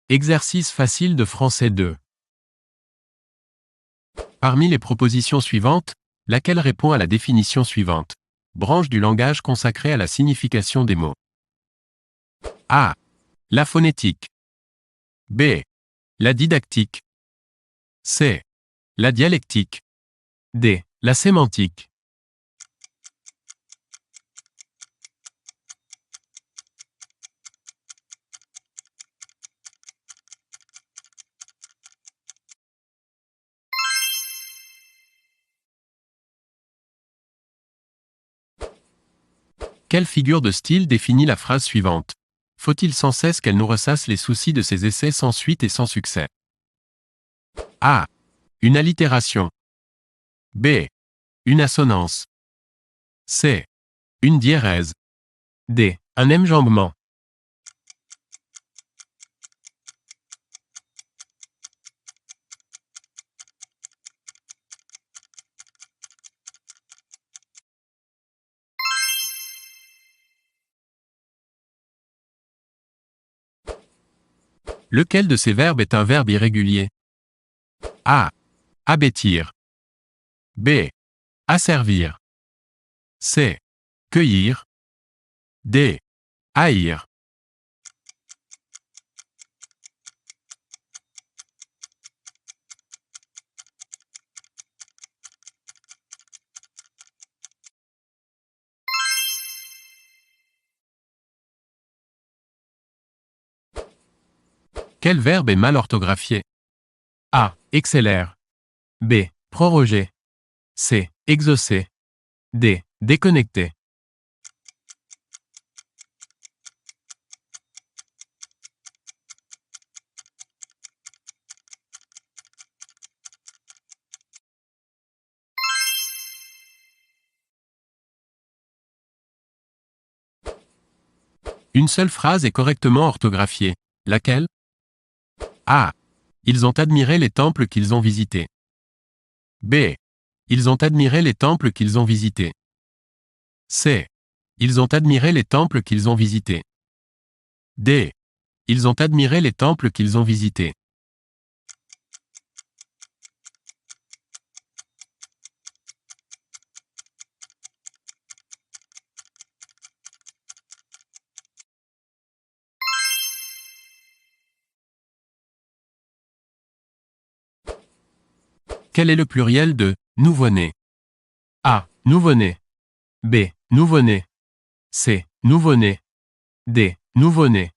Exercice facile de français 2. Parmi les propositions suivantes, laquelle répond à la définition suivante? Branche du langage consacrée à la signification des mots. A. La phonétique. B. La didactique. C. La dialectique. D. La sémantique. Quelle figure de style définit la phrase suivante? Faut-il sans cesse qu'elle nous ressasse les soucis de ses essais sans suite et sans succès? A. Une allitération. B. Une assonance. C. Une diérèse. D. Un enjambement. Lequel de ces verbes est un verbe irrégulier? A. Abêtir. B. Asservir. C. Cueillir. D. Haïr. Quel verbe est mal orthographié? A. Exceller. B. Proroger. C. Exaucer. D. Déconnecter. Une seule phrase est correctement orthographiée. Laquelle? A. Ils ont admiré les temples qu'ils ont visités. B. Ils ont admiré les temples qu'ils ont visités. C. Ils ont admiré les temples qu'ils ont visités. D. Ils ont admiré les temples qu'ils ont visités. Quel est le pluriel de nouveau-né? A. Nouveau-né. B. Nouveau-né. C. Nouveau-né. D. Nouveau-né.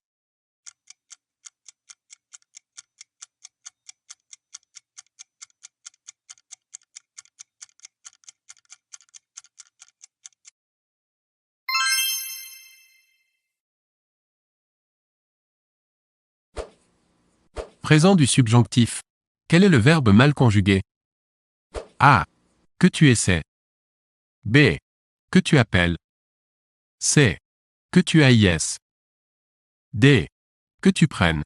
Présent du subjonctif. Quel est le verbe mal conjugué? A. Que tu essaies. B. Que tu appelles. C. Que tu haïsses. D. Que tu prennes.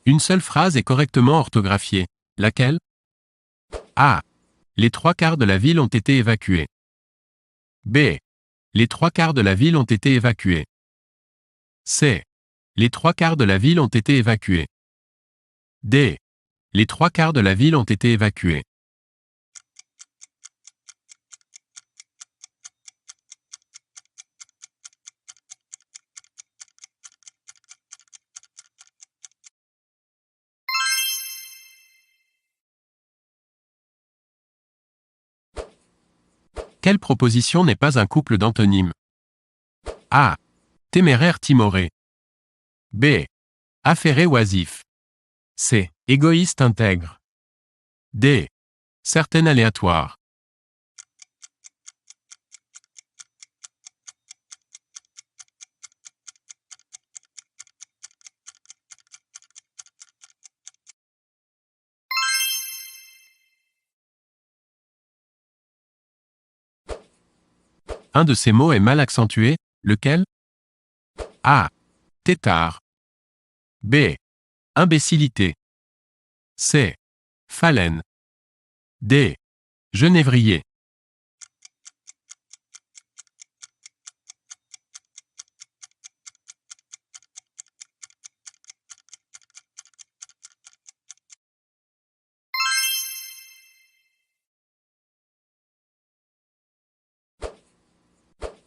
Une seule phrase est correctement orthographiée. Laquelle? A. Les 3/4 de la ville ont été évacués. B. Les 3/4 de la ville ont été évacués. C. Les 3/4 de la ville ont été évacués. D. Les 3/4 de la ville ont été évacués. Quelle proposition n'est pas un couple d'antonymes? A. Téméraire timoré. B. Affairé oisif. C. Égoïste intègre. D. Certain aléatoire. Un de ces mots est mal accentué, lequel? A. Tétard. B. Imbécilité. C. Phalène. D. Genévrier.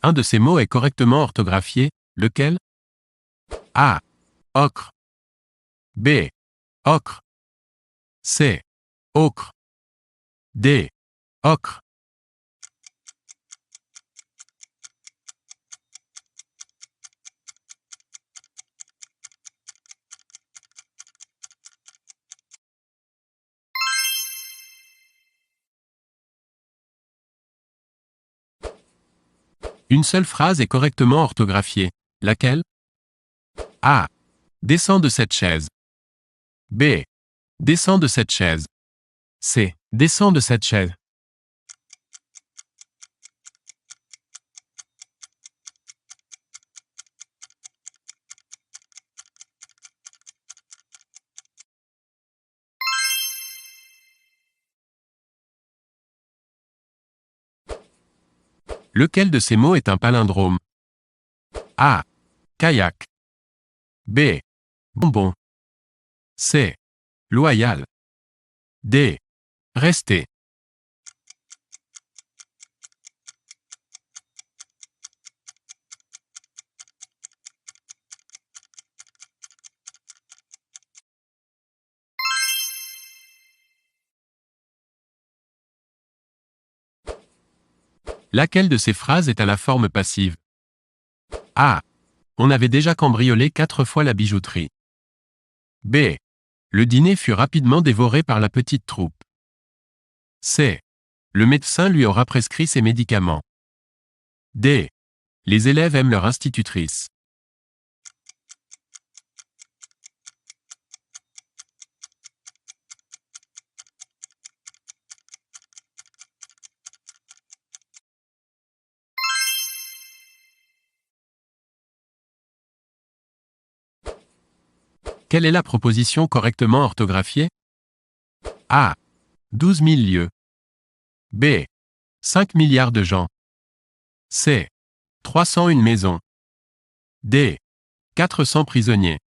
Un de ces mots est correctement orthographié, lequel? A. Ocre. B. Ocre. C. Ocre. D. Ocre. Une seule phrase est correctement orthographiée. Laquelle? A. Descends de cette chaise. B. Descends de cette chaise. C. Descends de cette chaise. Lequel de ces mots est un palindrome? A. Kayak. B. Bonbon. C. Loyal. D. Rester. Laquelle de ces phrases est à la forme passive? A. On avait déjà cambriolé 4 fois la bijouterie. B. Le dîner fut rapidement dévoré par la petite troupe. C. Le médecin lui aura prescrit ses médicaments. D. Les élèves aiment leur institutrice. Quelle est la proposition correctement orthographiée? A. 12 000 lieues. B. 5 milliards de gens. C. 301 maisons. D. 400 prisonniers.